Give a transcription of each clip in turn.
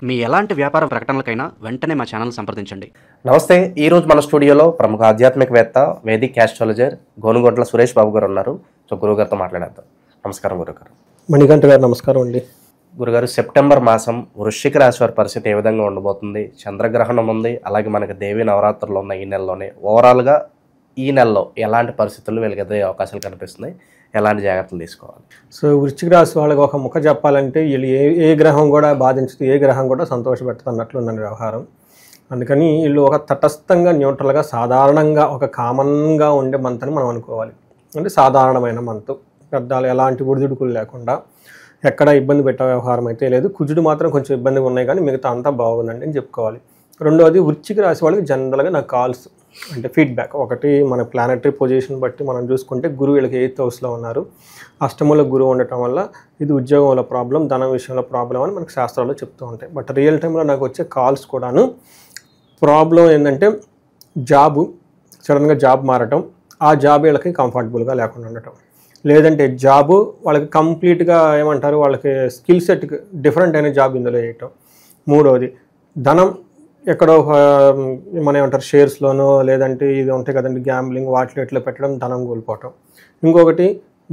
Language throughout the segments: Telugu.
మీ ఎలాంటి వ్యాపార ప్రకటనలకైనా వెంటనే మా ఛానల్ సంప్రదించండి. నమస్తే. ఈరోజు మన స్టూడియోలో ప్రముఖ ఆధ్యాత్మికవేత్త వేదిక్ ఆస్ట్రాలజర్ గోనుగొట్ల సురేష్ బాబు గారు ఉన్నారు. సో గురుగారితో మాట్లాడేద్దాం. నమస్కారం గురుగారు. మణికంఠ గారు నమస్కారం అండి. గురుగారు, సెప్టెంబర్ మాసం వృశ్చిక రాశి వారి పరిస్థితి ఏ విధంగా ఉండబోతుంది? చంద్రగ్రహణం ఉంది, అలాగే మనకి దేవి నవరాత్రులు ఉన్నాయి ఈ నెలలోనే. ఓవరాల్గా ఈ నెలలో ఎలాంటి పరిస్థితులు వీళ్ళకి ఎదురే అవకాశాలు కనిపిస్తున్నాయి, ఎలాంటి జాగ్రత్తలు తీసుకోవాలి? సో వృశ్చిక రాశి వాళ్ళకి ఒక ముఖ చెప్పాలంటే వీళ్ళు ఏ గ్రహం కూడా బాధించదు, ఏ గ్రహం కూడా సంతోషపెట్టదు అన్నట్లుందండి వ్యవహారం. అందుకని వీళ్ళు ఒక తటస్థంగా న్యూట్రల్గా సాధారణంగా ఒక కామన్గా ఉండే మంత్ అని మనం అనుకోవాలి. అంటే సాధారణమైన మంత్, పెద్దాలు ఎలాంటి ఒడిదుడుకులు లేకుండా ఎక్కడ ఇబ్బంది పెట్టే వ్యవహారం అయితే లేదు. కుజుడు మాత్రం కొంచెం ఇబ్బందిగా ఉన్నాయి, కానీ మిగతా అంతా బాగుందండి అని చెప్పుకోవాలి. రెండవది, వృశ్చిక రాశి వాళ్ళకి జనరల్గా నాకు కాల్స్ అంటే ఫీడ్బ్యాక్. ఒకటి, మన ప్లానెటరీ పొజిషన్ బట్టి మనం చూసుకుంటే గురువు వీళ్ళకి 8th హౌస్లో ఉన్నారు. అష్టమంలో గురువు ఉండటం వల్ల ఇది ఉద్యోగంలో ప్రాబ్లం, ధనం విషయంలో ప్రాబ్లం అని మనకు శాస్త్రాల్లో చెప్తూ ఉంటాయి. బట్ రియల్ టైంలో నాకు వచ్చే కాల్స్ కూడాను ప్రాబ్లం ఏంటంటే సడన్గా జాబ్ మారటం, ఆ జాబ్ వీళ్ళకి కంఫర్టబుల్గా లేకుండా ఉండటం, లేదంటే జాబు వాళ్ళకి కంప్లీట్గా ఏమంటారు వాళ్ళకి స్కిల్ సెట్ డిఫరెంట్ అయిన జాబ్ ఇందులో వేయటం. మూడవది, ధనం ఎక్కడో మన ఏమంటారు షేర్స్లోనో లేదంటే ఇది ఉంటాయి కదండి గ్యాంబ్లింగ్, వాటిలో ఇట్లా పెట్టడం, ధనం కోల్పోవటం. ఇంకొకటి,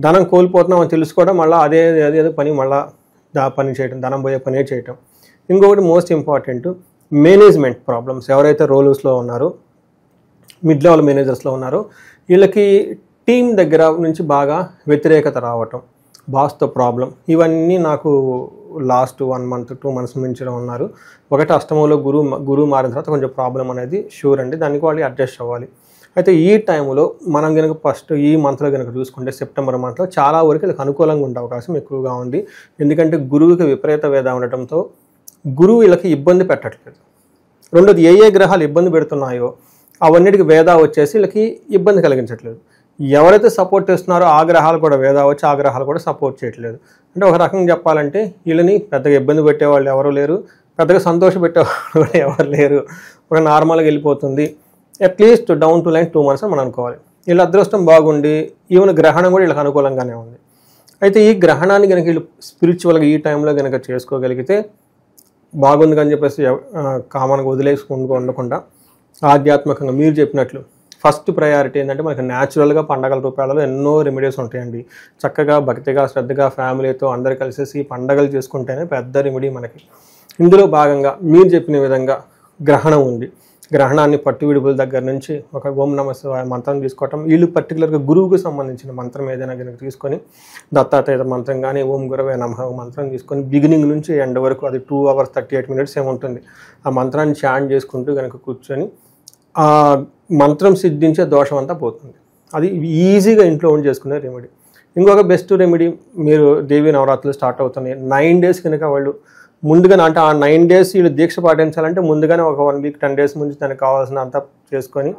ధనం కోల్పోతున్నాం అని తెలుసుకోవడం, మళ్ళీ అదే పని మళ్ళీ పని చేయటం, ధనం పోయే పనే చేయటం. ఇంకొకటి మోస్ట్ ఇంపార్టెంట్, మేనేజ్మెంట్ ప్రాబ్లమ్స్. ఎవరైతే రోల్స్లో ఉన్నారో, మిడ్ లెవెల్ మేనేజర్స్లో ఉన్నారో, వీళ్ళకి టీం దగ్గర నుంచి బాగా వ్యతిరేకత రావటం, బాస్తో ప్రాబ్లం, ఇవన్నీ నాకు లాస్ట్ 1 month 2 months నుంచి ఉన్నారు. ఒకటి, అష్టమంలో గురువు మారిన తర్వాత కొంచెం ప్రాబ్లం అనేది షూర్ అండి, దానికి వాళ్ళు అడ్జస్ట్ అవ్వాలి. అయితే ఈ టైంలో మనం కనుక ఫస్ట్ ఈ మంత్లో కనుక చూసుకుంటే సెప్టెంబర్ మంత్లో చాలా వరకు వీళ్ళకి అనుకూలంగా ఉండే అవకాశం ఎక్కువగా ఉంది. ఎందుకంటే గురువుకి విపరీత వేద ఉండటంతో గురువు వీళ్ళకి ఇబ్బంది పెట్టట్లేదు. రెండోది, ఏ గ్రహాలు ఇబ్బంది పెడుతున్నాయో అవన్నిటికి వేద వచ్చేసి వీళ్ళకి ఇబ్బంది కలిగించట్లేదు. ఎవరైతే సపోర్ట్ చేస్తున్నారో ఆ గ్రహాలు కూడా వేద వచ్చి ఆ గ్రహాలు కూడా సపోర్ట్ చేయట్లేదు. అంటే ఒక రకంగా చెప్పాలంటే వీళ్ళని పెద్దగా ఇబ్బంది పెట్టేవాళ్ళు ఎవరు లేరు, పెద్దగా సంతోష పెట్టేవాళ్ళు కూడా ఎవరు లేరు. ఒక నార్మల్గా వెళ్ళిపోతుంది. At least down to line 2 months అని మనం అనుకోవాలి. వీళ్ళ అదృష్టం బాగుండి ఈవెన్ గ్రహణం కూడా వీళ్ళకి అనుకూలంగానే ఉంది. అయితే ఈ గ్రహణాన్ని కనుక వీళ్ళు స్పిరిచువల్గా ఈ టైంలో కనుక చేసుకోగలిగితే బాగుంది అని చెప్పేసి కామన్గా వదిలేసుకుంటూ ఉండకుండా ఆధ్యాత్మికంగా మీరు చెప్పినట్లు ఫస్ట్ ప్రయారిటీ ఏంటంటే మనకి న్యాచురల్గా పండగల రూపాయలలో ఎన్నో రెమెడీస్ ఉంటాయండి. చక్కగా భక్తిగా శ్రద్ధగా ఫ్యామిలీతో అందరు కలిసేసి పండగలు చేసుకుంటేనే పెద్ద రెమెడీ మనకి. ఇందులో భాగంగా మీరు చెప్పిన విధంగా గ్రహణం ఉంది. గ్రహణాన్ని పట్టు విడుపుల దగ్గర నుంచి ఒక ఓం నమః శివాయ మంత్రం తీసుకోవటం, వీళ్ళు పర్టికులర్గా గురువుకు సంబంధించిన మంత్రం ఏదైనా కనుక తీసుకొని దత్తాత్రేయ మంత్రం కానీ ఓం గురవే నమః మంత్రం తీసుకొని బిగినింగ్ నుంచి ఎండ్ వరకు అది 2 hours 38 minutes ఏముంటుంది, ఆ మంత్రాన్ని చాంట్ చేసుకుంటూ కనుక కూర్చొని ఆ మంత్రం సిద్ధించే దోషం అంతా పోతుంది. అది ఈజీగా ఇంట్లో ఉండి చేసుకునే రెమెడీ. ఇంకొక బెస్ట్ రెమెడీ, మీరు దేవి నవరాత్రులు స్టార్ట్ అవుతున్నాయి 9 days కనుక వాళ్ళు ముందుగానే, అంటే ఆ 9 days వీళ్ళు దీక్ష పాటించాలంటే ముందుగానే ఒక 1 week 10 days ముందు దానికి కావాల్సిన అంతా చేసుకొని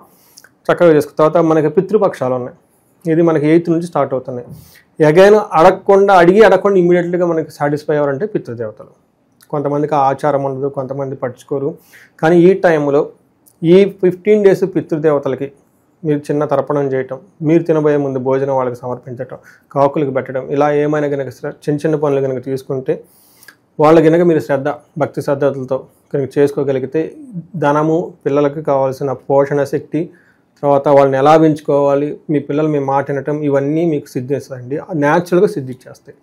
చక్కగా చేసుకున్న తర్వాత మనకి పితృపక్షాలు ఉన్నాయి. ఇది మనకి 8th నుంచి స్టార్ట్ అవుతున్నాయి. అగైన్ అడగకుండా ఇమీడియట్గా మనకి సాటిస్ఫై అవ్వాలంటే పితృదేవతలు. కొంతమందికి ఆ ఆచారం ఉండదు, కొంతమంది పట్టించుకోరు. కానీ ఈ టైంలో ఈ 15 days పితృదేవతలకి మీరు చిన్న తర్పణం చేయటం, మీరు తినబోయే ముందు భోజనం వాళ్ళకి సమర్పించటం, కాకులకు పెట్టడం, ఇలా ఏమైనా కనుక చిన్న పనులు కనుక తీసుకుంటే వాళ్ళ కనుక మీరు భక్తి శ్రద్ధలతో కనుక చేసుకోగలిగితే ధనము, పిల్లలకు కావాల్సిన పోషణ శక్తి, తర్వాత వాళ్ళని ఎలా పెంచుకోవాలి, మీ పిల్లలు మీ మాట వినటం, ఇవన్నీ మీకు సిద్ధిస్తాయండి, న్యాచురల్గా సిద్ధిచ్చేస్తాయి.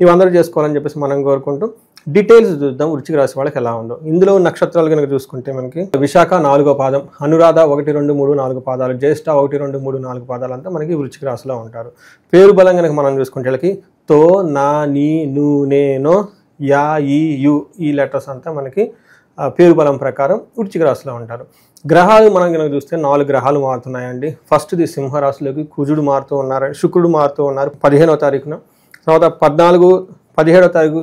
ఇవందరూ చేసుకోవాలని చెప్పేసి మనం కోరుకుంటూ డీటెయిల్స్ చూద్దాం వృశ్చిక రాశి వాళ్ళకి ఎలా ఉందో. ఇందులో నక్షత్రాలు కనుక చూసుకుంటే మనకి విశాఖ 4వ పాదం, అనురాధ 1, 2, 3, 4 పాదాలు, జ్యేష్ఠ 1, 2, 3, 4 పాదాలు అంతా మనకి వృశ్చిక రాశిలో ఉంటారు. పేరు బలం కనుక మనం చూసుకుంటే వీళ్ళకి తో, నా, నీ, ను, నే, నో, యా, ఈ, యు, ఈ లెటర్స్ అంతా మనకి పేరు బలం ప్రకారం వృశ్చిక రాశిలో ఉంటారు. గ్రహాలు మనం కనుక చూస్తే 4 గ్రహాలు మారుతున్నాయండి. ఫస్ట్ది సింహరాశిలోకి కుజుడు మారుతూ ఉన్నారు, శుక్రుడు మారుతూ ఉన్నారు 15వ తారీఖున. తర్వాత 17వ తారీఖు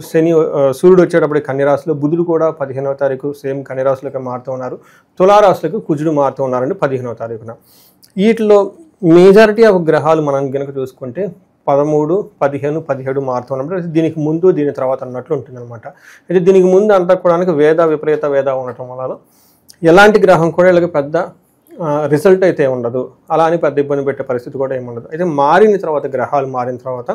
సూర్యుడు వచ్చేటప్పుడు కన్యరాశిలో, బుధుడు కూడా 15వ తారీఖు సేమ్ కన్యరాశిలోకి మారుతూ ఉన్నారు. తులారాశిలోకి కుజుడు మారుతూ ఉన్నారండి 15వ తారీఖున. వీటిలో మేజారిటీ ఆఫ్ గ్రహాలు మనం కనుక చూసుకుంటే 13, 15, 17 మారుతూ ఉన్నప్పుడు దీనికి ముందు దీని తర్వాత అన్నట్లు ఉంటుంది అనమాట. అయితే దీనికి ముందు అంతా కూడా విపరీత వేద ఉండటం వల్ల ఎలాంటి గ్రహం కూడా వీళ్ళకి పెద్ద రిజల్ట్ అయితే ఉండదు, అలా అని పెద్ద ఇబ్బంది పెట్టే పరిస్థితి కూడా ఏముండదు. అయితే మారిన తర్వాత గ్రహాలు మారిన తర్వాత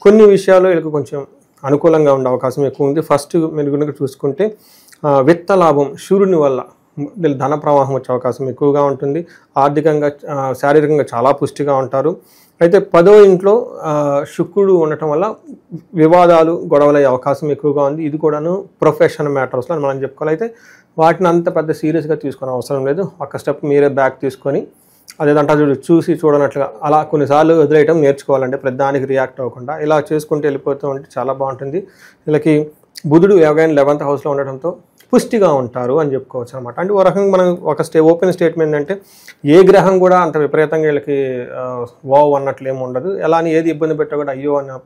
కొన్ని విషయాల్లో వీళ్ళకి కొంచెం అనుకూలంగా ఉండే అవకాశం ఎక్కువ ఉంది. ఫస్ట్ మీరు కనుక చూసుకుంటే విత్త లాభం సూర్యుని వల్ల ధన ప్రవాహం వచ్చే అవకాశం ఎక్కువగా ఉంటుంది. ఆర్థికంగా శారీరకంగా చాలా పుష్టిగా ఉంటారు. అయితే 10వ ఇంట్లో శుక్రుడు ఉండటం వల్ల వివాదాలు గొడవలయ్యే అవకాశం ఎక్కువగా ఉంది. ఇది కూడాను ప్రొఫెషనల్ మ్యాటర్స్లో అని మనం చెప్పుకోవాలి. అయితే వాటిని అంత పెద్ద సీరియస్గా తీసుకునే అవసరం లేదు. ఒక స్టెప్ మీరే బ్యాక్ తీసుకొని అదేదంటా చూసి చూడనట్లుగా అలా కొన్నిసార్లు వదిలేయటం నేర్చుకోవాలంటే ప్రతిదానికి రియాక్ట్ అవ్వకుండా ఇలా చేసుకుంటూ వెళ్ళిపోతూ ఉంటే చాలా బాగుంటుంది. వీళ్ళకి బుధుడు ఎవరైనా 11th హౌస్లో ఉండటంతో పుష్టిగా ఉంటారు అని చెప్పుకోవచ్చు అనమాట. అంటే ఒక రకంగా మనం ఒక ఓపెన్ స్టేట్మెంట్ అంటే ఏ గ్రహం కూడా అంత విపరీతంగా వీళ్ళకి వావ్ అన్నట్లు ఏమి ఉండదు. ఎలా అని ఏది ఇబ్బంది పెట్టా కూడా అయ్యో అన్న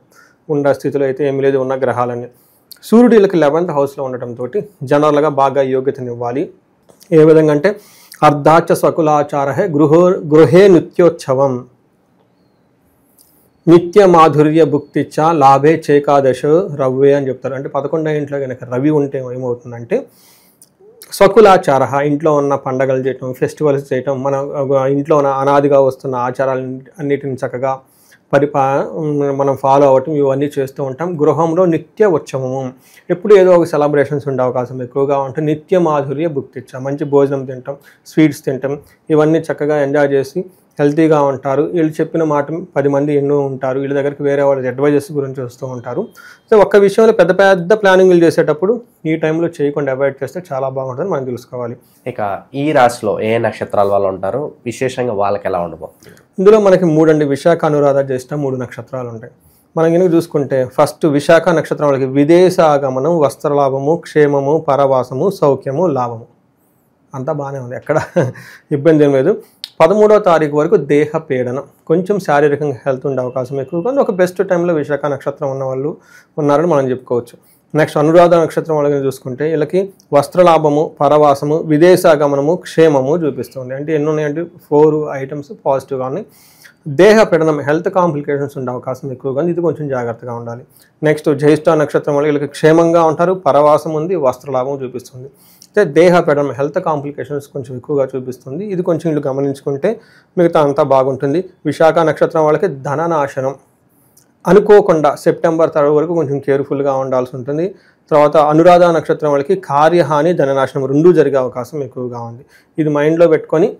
ఉండే స్థితిలో అయితే ఏమి లేదు ఉన్న గ్రహాలన్నీ. సూర్యుడు వీళ్ళకి 11th హౌస్లో ఉండటంతో జనరల్గా బాగా యోగ్యతనివ్వాలి. ఏ విధంగా అంటే అర్ధాచ స్వకులాచార గృహే నిత్యోత్సవం నిత్య మాధుర్య భుక్తిచ్చ లాభే చేకాదశ రవ్వే అని చెప్తారు. అంటే 11వ ఇంట్లో కనుక రవి ఉంటే ఏమవుతుందంటే స్వకులాచార ఇంట్లో ఉన్న పండగలు చేయటం, ఫెస్టివల్స్ చేయటం, మన ఇంట్లో ఉన్న అనాదిగా వస్తున్న ఆచారాలు అన్నిటిని చక్కగా మనం ఫాలో అవ్వటం ఇవన్నీ చేస్తూ ఉంటాం. గృహంలో నిత్య ఉత్సవము ఎప్పుడు ఏదో ఒక సెలబ్రేషన్స్ ఉండే అవకాశం ఎక్కువగా ఉంటుంది. నిత్య మాధుర్య భుక్తిచ్చ మంచి భోజనం తింటాం, స్వీట్స్ తింటాం, ఇవన్నీ చక్కగా ఎంజాయ్ చేసి హెల్తీగా ఉంటారు. వీళ్ళు చెప్పిన మాట 10 మంది ఎన్నో ఉంటారు. వీళ్ళ దగ్గరికి వేరే వాళ్ళ అడ్వైజెస్ గురించి వస్తూ ఉంటారు. సో ఒక్క విషయంలో పెద్ద పెద్ద ప్లానింగ్లు చేసేటప్పుడు ఈ టైంలో చేయకుండా అవాయిడ్ చేస్తే చాలా బాగుంటుంది మనం తెలుసుకోవాలి. ఇక ఈ రాశిలో ఏ నక్షత్రాల వాళ్ళు ఉంటారు, విశేషంగా వాళ్ళకి ఎలా ఉండబోతుంది? ఇందులో మనకి 3 అండి. విశాఖ, అనురాధ, జ్యేష్ఠ 3 నక్షత్రాలు ఉంటాయి. మనం కనుక చూసుకుంటే ఫస్ట్ విశాఖ నక్షత్రం వాళ్ళకి విదేశాగమనం, వస్త్రలాభము, క్షేమము, పరవాసము, సౌఖ్యము, లాభము అంతా బాగానే ఉంది, ఎక్కడ ఇబ్బంది ఏం లేదు. 13వ తారీఖు వరకు దేహ పీడనం, కొంచెం శారీరకంగా హెల్త్ ఉండే అవకాశం ఎక్కువగా ఉంది. ఒక బెస్ట్ టైంలో విశాఖ నక్షత్రం ఉన్న వాళ్ళు ఉన్నారని మనం చెప్పుకోవచ్చు. నెక్స్ట్ అనురాధ నక్షత్రం వాళ్ళని చూసుకుంటే వీళ్ళకి వస్త్రలాభము, పరవాసము, విదేశాగమనము, క్షేమము చూపిస్తుంది. అంటే ఎన్ని ఉన్నాయంటే 4 ఐటమ్స్ పాజిటివ్గా ఉన్నాయి. దేహ పీడనం హెల్త్ కాంప్లికేషన్స్ ఉండే అవకాశం ఎక్కువగా ఉంది. ఇది కొంచెం జాగ్రత్తగా ఉండాలి. నెక్స్ట్ జ్యేష్ఠ నక్షత్రం వల్ల వీళ్ళకి క్షేమంగా ఉంటారు, పరవాసం ఉంది, వస్త్రలాభం చూపిస్తుంది. అయితే దేహ పీడనం హెల్త్ కాంప్లికేషన్స్ కొంచెం ఎక్కువగా చూపిస్తుంది. ఇది కొంచెం వీళ్ళు గమనించుకుంటే మిగతా అంతా బాగుంటుంది. విశాఖ నక్షత్రం వాళ్ళకి ధననాశనం అనుకోకుండా సెప్టెంబర్ 3 వరకు కొంచెం కేర్ఫుల్గా ఉండాల్సి ఉంటుంది. తర్వాత అనురాధ నక్షత్రం వాళ్ళకి కార్యహాని, ధననాశనం 2 జరిగే అవకాశం ఎక్కువగా ఉంది. ఇది మైండ్లో పెట్టుకొని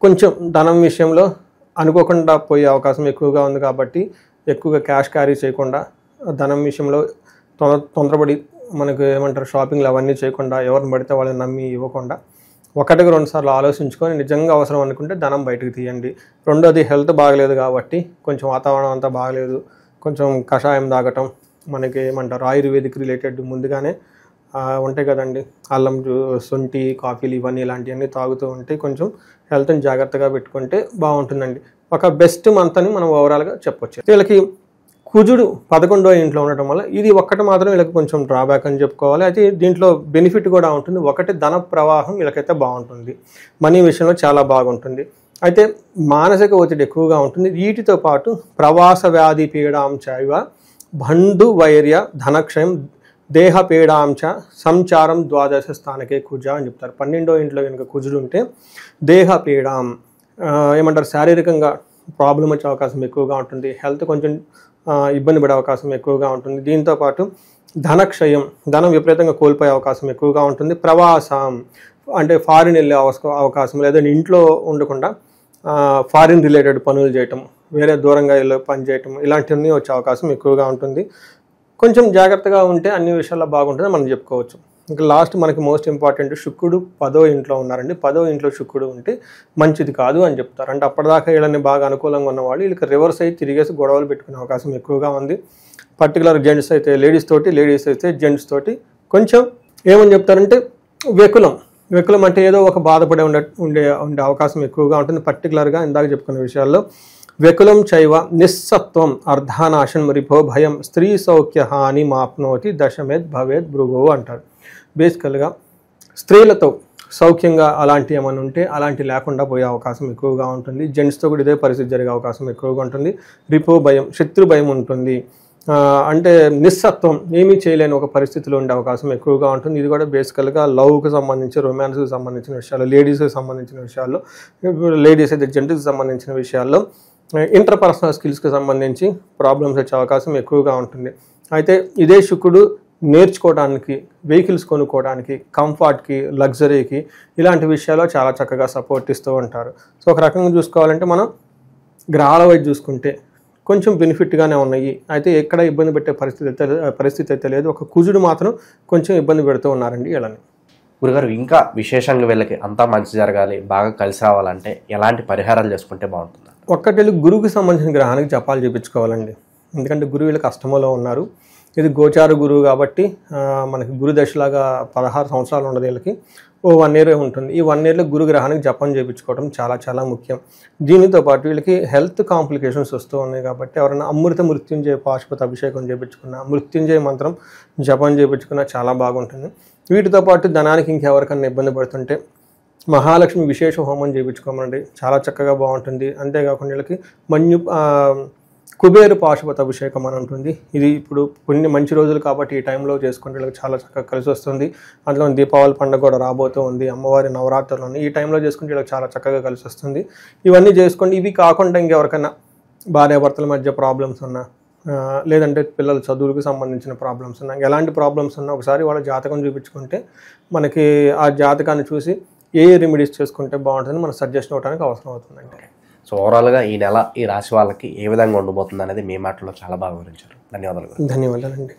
కొంచెం ధనం విషయంలో అనుకోకుండా పోయే అవకాశం ఎక్కువగా ఉంది. కాబట్టి ఎక్కువగా క్యాష్ క్యారీ చేయకుండా ధనం విషయంలో తొందరపడి మనకు ఏమంటారు షాపింగ్లు అవన్నీ చేయకుండా ఎవరిని పడితే వాళ్ళని నమ్మి ఇవ్వకుండా 1-2 సార్లు ఆలోచించుకొని నిజంగా అవసరం అనుకుంటే ధనం బయటకు తీయండి. రెండోది హెల్త్ బాగలేదు కాబట్టి కొంచెం వాతావరణం అంతా బాగలేదు, కొంచెం కషాయం తాగటం, మనకి ఏమంటారు ఆయుర్వేదిక్ రిలేటెడ్ ముందుగానే ఉంటాయి కదండి, అల్లం, శొంఠి, కాఫీలు ఇవన్నీ ఇలాంటివన్నీ తాగుతూ ఉంటే కొంచెం హెల్త్ని జాగ్రత్తగా పెట్టుకుంటే బాగుంటుందండి. ఒక బెస్ట్ మంత్ అని మనం ఓవరాల్గా చెప్పొచ్చు. వీళ్ళకి కుజుడు 11వ ఇంట్లో ఉండటం వల్ల ఇది ఒక్కటి మాత్రం వీళ్ళకి కొంచెం డ్రాబ్యాక్ అని చెప్పుకోవాలి. అయితే దీంట్లో బెనిఫిట్ కూడా ఉంటుంది. ఒకటి ధన ప్రవాహం వీళ్ళకైతే బాగుంటుంది, మనీ విషయంలో చాలా బాగుంటుంది. అయితే మానసిక ఒత్తిడి ఎక్కువగా ఉంటుంది. వీటితో పాటు ప్రవాస వ్యాధి పీడాంచ ఇవ బంధు వైర్య ధనక్షయం దేహ పీడాంచ సంచారం 12 స్థానకే కుజ అని చెప్తారు. 12వ ఇంట్లో కనుక కుజుడు ఉంటే దేహ పీడాం ఏమంటారు శారీరకంగా ప్రాబ్లం వచ్చే అవకాశం ఎక్కువగా ఉంటుంది. హెల్త్ కొంచెం ఇబ్బంది పడే అవకాశం ఎక్కువగా ఉంటుంది. దీంతోపాటు ధనక్షయం, ధనం విపరీతంగా కోల్పోయే అవకాశం ఎక్కువగా ఉంటుంది. ప్రవాసం అంటే ఫారిన్ వెళ్ళే అవకాశం, లేదంటే ఇంట్లో ఉండకుండా ఫారిన్ రిలేటెడ్ పనులు చేయటం, వేరే దూరంగా వెళ్ళి పని చేయటం, ఇలాంటివన్నీ వచ్చే అవకాశం ఎక్కువగా ఉంటుంది. కొంచెం జాగ్రత్తగా ఉంటే అన్ని విషయాల్లో బాగుంటుందని మనం చెప్పుకోవచ్చు. ఇంకా లాస్ట్ మనకి మోస్ట్ ఇంపార్టెంట్ శుక్రుడు 10వ ఇంట్లో ఉన్నారండి. 10వ ఇంట్లో శుక్రుడు ఉంటే మంచిది కాదు అని చెప్తారు. అంటే అప్పటిదాకా వీళ్ళని బాగా అనుకూలంగా ఉన్నవాళ్ళు వీళ్ళకి రివర్స్ అయ్యి తిరిగేసి గొడవలు పెట్టుకునే అవకాశం ఎక్కువగా ఉంది. పర్టికులర్ జెంట్స్ అయితే లేడీస్ తోటి, లేడీస్ అయితే జెంట్స్ తోటి కొంచెం ఏమని చెప్తారంటే వెకులం అంటే ఏదో ఒక బాధపడే ఉండే అవకాశం ఎక్కువగా ఉంటుంది. పర్టికులర్గా ఇందాక చెప్పుకున్న విషయాల్లో వెకులం చైవ నిస్సత్వం అర్ధానాశం రిపో భయం స్త్రీ సౌఖ్య హాని మాప్నోతి దశమేద్ భవేద్ భృగో అంటారు. బేసికల్గా స్త్రీలతో సౌఖ్యంగా అలాంటి ఏమైనా ఉంటే అలాంటి లేకుండా పోయే అవకాశం ఎక్కువగా ఉంటుంది. జెంట్స్తో కూడా ఇదే పరిస్థితి జరిగే అవకాశం ఎక్కువగా ఉంటుంది. రిపో భయం, శత్రు భయం ఉంటుంది. అంటే నిస్సత్వం, ఏమీ చేయలేని ఒక పరిస్థితిలో ఉండే అవకాశం ఎక్కువగా ఉంటుంది. ఇది కూడా బేసికల్గా లవ్కి సంబంధించి, రొమాన్స్కి సంబంధించిన విషయాలు, లేడీస్కి సంబంధించిన విషయాల్లో, లేడీస్ అయితే జెంట్స్కి సంబంధించిన విషయాల్లో, ఇంటర్పర్సనల్ స్కిల్స్కి సంబంధించి ప్రాబ్లమ్స్ వచ్చే అవకాశం ఎక్కువగా ఉంటుంది. అయితే ఇదే శుక్రుడు నేర్చుకోవడానికి, వెహికల్స్ కొనుక్కోవడానికి, కంఫర్ట్కి, లగ్జరీకి ఇలాంటి విషయాల్లో చాలా చక్కగా సపోర్ట్ ఇస్తూ ఉంటారు. సో ఒక రకంగా చూసుకోవాలంటే మనం గ్రహాల వైపు చూసుకుంటే కొంచెం బెనిఫిట్గానే ఉన్నాయి. అయితే ఎక్కడ ఇబ్బంది పెట్టే పరిస్థితి అయితే లేదు. ఒక కుజుడు మాత్రం కొంచెం ఇబ్బంది పెడుతూ ఉన్నారండి వీళ్ళని. గురుగారు, ఇంకా విశేషంగా వీళ్ళకి అంతా మంచి జరగాలి, బాగా కలిసి రావాలంటే ఎలాంటి పరిహారాలు చేసుకుంటే బాగుంటుంది? ఒక్కటి గురువుకి సంబంధించిన గ్రహానికి జపాలు చేయించుకోవాలండి. ఎందుకంటే గురువు వీళ్ళకి అష్టమంలో ఉన్నారు. ఇది గోచార గురువు కాబట్టి మనకి గురు దశలాగా 16 సంవత్సరాలు ఉండదు వీళ్ళకి. ఓ 1 ఇయర్ ఉంటుంది. ఈ 1 ఇయర్లో గురు గ్రహానికి జపం చేయించుకోవడం చాలా చాలా ముఖ్యం. దీనితో పాటు వీళ్ళకి హెల్త్ కాంప్లికేషన్స్ వస్తూ ఉన్నాయి కాబట్టి ఎవరైనా అమృత మృత్యుంజయ పాశుపత అభిషేకం చేయించుకున్నా, మృత్యుంజయ మంత్రం జపం చేయించుకున్నా చాలా బాగుంటుంది. వీటితో పాటు ధనానికి ఇంకెవరికన్నా ఇబ్బంది పడుతుంటే మహాలక్ష్మి విశేష హోమం చేయించుకోమండి, చాలా చక్కగా బాగుంటుంది. అంతేకాకుండా వీళ్ళకి కుబేరు పాశుపత అభిషేకం అని ఉంటుంది. ఇది ఇప్పుడు కొన్ని మంచి రోజులు కాబట్టి ఈ టైంలో చేసుకుంటే వీళ్ళకి చాలా చక్కగా కలిసి వస్తుంది. అందులో దీపావళి పండుగ కూడా రాబోతూ ఉంది, అమ్మవారి నవరాత్రులను ఈ టైంలో చేసుకుంటే వీళ్ళకి చాలా చక్కగా కలిసి వస్తుంది. ఇవన్నీ చేసుకోండి. ఇవి కాకుండా ఇంకెవరికైనా భార్యాభర్తల మధ్య ప్రాబ్లమ్స్ ఉన్నా, లేదంటే పిల్లల చదువులకు సంబంధించిన ప్రాబ్లమ్స్ ఉన్నా, ఎలాంటి ప్రాబ్లమ్స్ ఉన్నా ఒకసారి వాళ్ళ జాతకం చూపించుకుంటే మనకి ఆ జాతకాన్ని చూసి ఏ రెమెడీస్ చేసుకుంటే బాగుంటుందని మన సజెషన్ ఇవ్వడానికి అవసరం అవుతుందండి. సో ఓవరాల్గా ఈ నెల ఈ రాశి వాళ్ళకి ఏ విధంగా ఉండబోతుంది అనేది మీ మాటలో చాలా బాగా వివరించారు. ధన్యవాదాలు. ధన్యవాదాలండి.